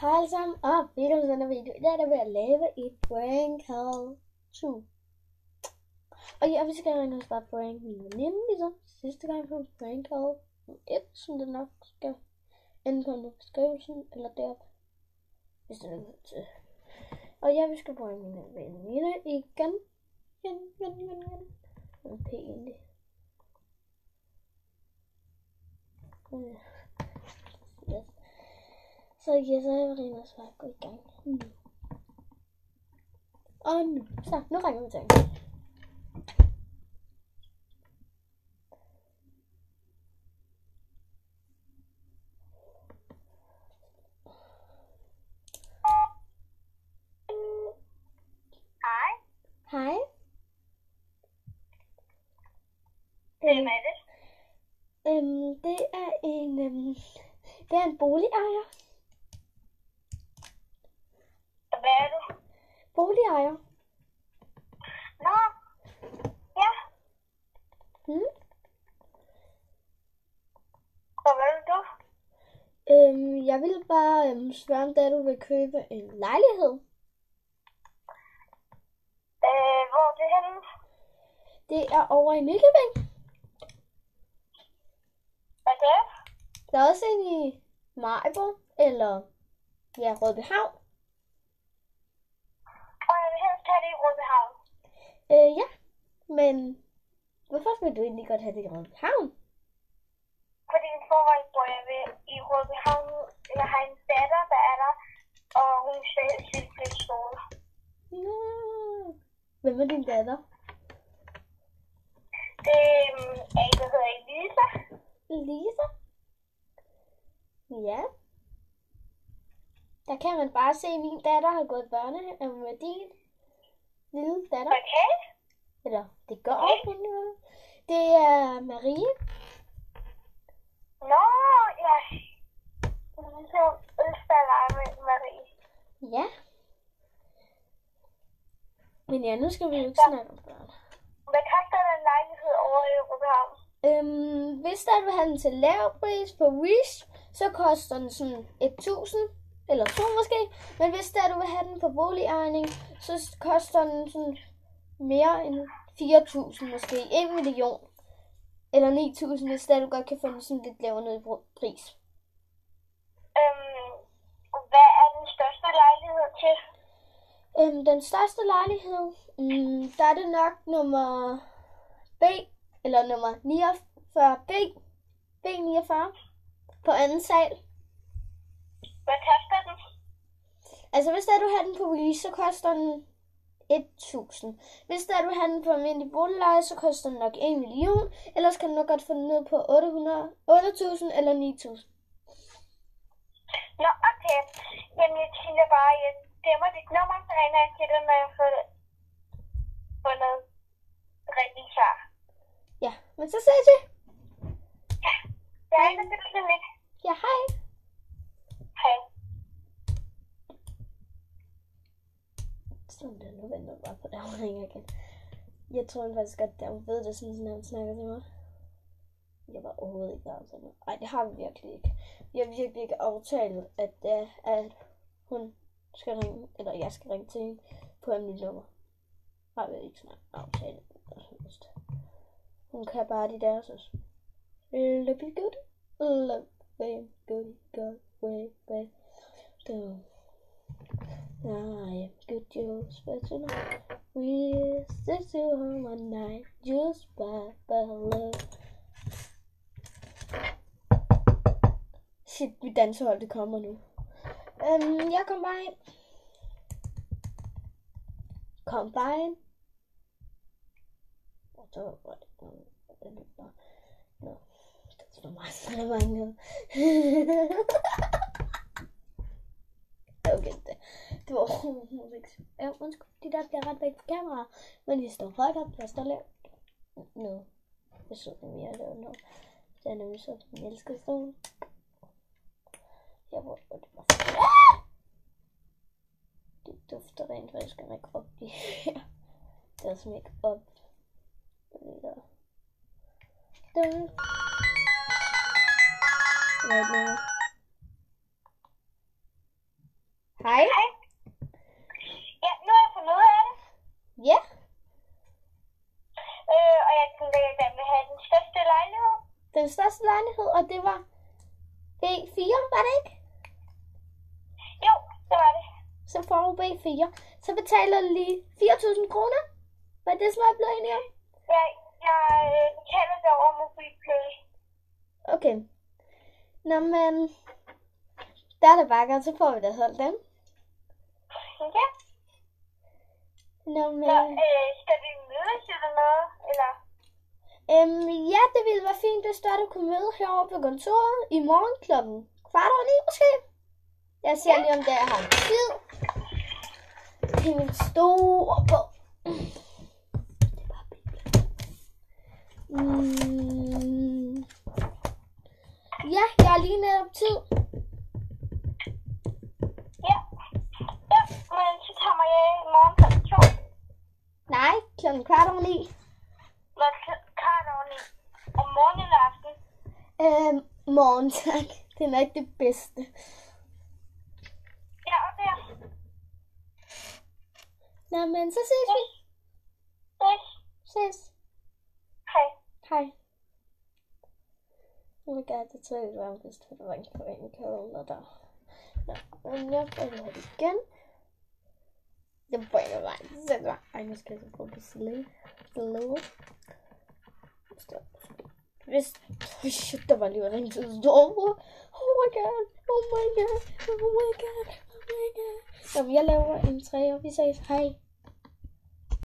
Hej alle sammen, og velkommen til denne video. I dag er der ved at lave et prank call 2. Og ja, vi skal rent og starte prank min veninde, ligesom sidste gang på prank call 1, som det nok skal ende på en beskrivelsen, eller deroppe, hvis det er noget til. Og ja, vi skal prank min veninde igen. En P egentlig. Yes. Så ja, så er jeg rent og svart gå i gang nu. Og nu, så nu ringer vi til hende. Hej. Hej. Hvem er det? Det er en boligejer. Hvad er du? Boligejer. Nå, ja. Og hvad vil du? Jeg ville bare spørge, om da du vil købe en lejlighed. Hvor er det henne? Det er over i Nykøbing. Hvad er det? Der er også en i Maribo, eller ja, Rødbyhavn. Og jeg vil helst have det i Rødbyhavn. Ja, men hvorfor vil du egentlig godt have det i Rødbyhavn? Fordi i forvejen bor jeg i Rødbyhavn. Jeg har en datter, der er der, og hun skal helst ikke flytte skole. Nå. Hvem er din datter? Det er en, der hedder Elisa. Lisa? Ja. Der kan man bare se, at min datter har gået i børnehave med din lille datter. Okay. Eller, det går op på nu. Det er Marie. Nå, ja. Så ønsker jeg lege med Marie. Ja. Men ja, nu skal vi jo ikke snakke om børn. Hvad koster den lejlighed over i Rødbyhavn? Hvis der vil have den til lav pris på Wish, så koster den sådan 1.000 eller 2 måske. Men hvis der du vil have den på boligejning, så koster den sådan mere end 4.000 måske. 1 million. Eller 9.000, hvis der du godt kan få den sådan lidt lavere ned i pris. Hvad er den største lejlighed til? Den største lejlighed, der er det nok nummer B, eller nummer 49B, B49, på anden sal. Hvad koster den? Altså hvis der du har den på release, så koster den 1.000. Hvis der du har den på almindelig boligleje, så koster den nok 1 million. Ellers kan du nok godt få den ned på 8.000 eller 9.000. Nå, okay. Jamen, jeg tænker bare, jeg gemmer dit nummer, så ringer jeg til dig, når jeg får fundet rigtig klar. Ja, men så ses vi. Ja, jeg ringer til dig lidt. Ja, hej. Hej. Sådan der, nu venter jeg bare på, at hun ringer igen. Jeg tror faktisk godt, at hun ved det, sådan at hun snakker til mig. Jeg var overhovedet ikke klar til mig. Ej, det har vi virkelig ikke. Vi har virkelig ikke aftalt, at hun skal ringe, eller jeg skal ringe til hende på mit nummer. Har vi ikke sådan en aftale. Hun kan bare de der, så let me good. Let me good, go way, way. I am good, you're special. We sit to home one night, just by love. Shit, mit dansehold, det kommer nu. Jeg kom bare ind. Kom bare ind. Og så var det bare... Nå, det var meget sådan mange. Okay, det var overhovedet ikke. Ja, undskyld, de der bliver ret væk på kamera. Men de står højt op, jeg står lavt. Nå, jeg så dem mere lavt nu. Det er nemlig så, den elsker stolen. Jeg burde det bare. Det dufter rent faktisk af make-up. Det er også make-up. Right now. Hej. Hej. Ja, nu har jeg fundet ud af det. Ja. Og jeg tænkte, at jeg gerne vil have den største lejlighed. Den største lejlighed, og det var B4, var det ikke? Jo, det var det. Så får du B4. Så betaler du lige 4.000 kroner. Var det sådan, jeg blev enig om? Ja, jeg betaler det over MobilePay. Okay. Nå, men der er det bare godt, så får vi det holdt den. Ja. Nå, men... Så, skal vi mødes eller noget? Eller? Ja, det ville være fint, hvis du kunne møde herovre på kontoret i morgen klokken 8:15 måske. Jeg ser lige, om jeg har tid. Det er min store bog. Det er bare Ja, jeg har lige netop tid. Ja. Ja, men så kommer jeg i morgen klokken 2. Nej, klokken 8:15. Hvad kvart over 9? Om morgenen eller aften? Morgen, tak. Det er nok det bedste. Ja, og der. Nå, men så ses vi. Yes. Ses. Hej. Hej. Oh my god, det tror jeg var vist, at der var en kalender der. Nå, men jeg prøver det igen. Jeg prøver bare ikke selv. Ej, nu skal jeg så prøve på slow. Hvis... Shit, der var lige en ring til storbror. Oh my god. Jamen, jeg laver en 3, og vi ses. Hej.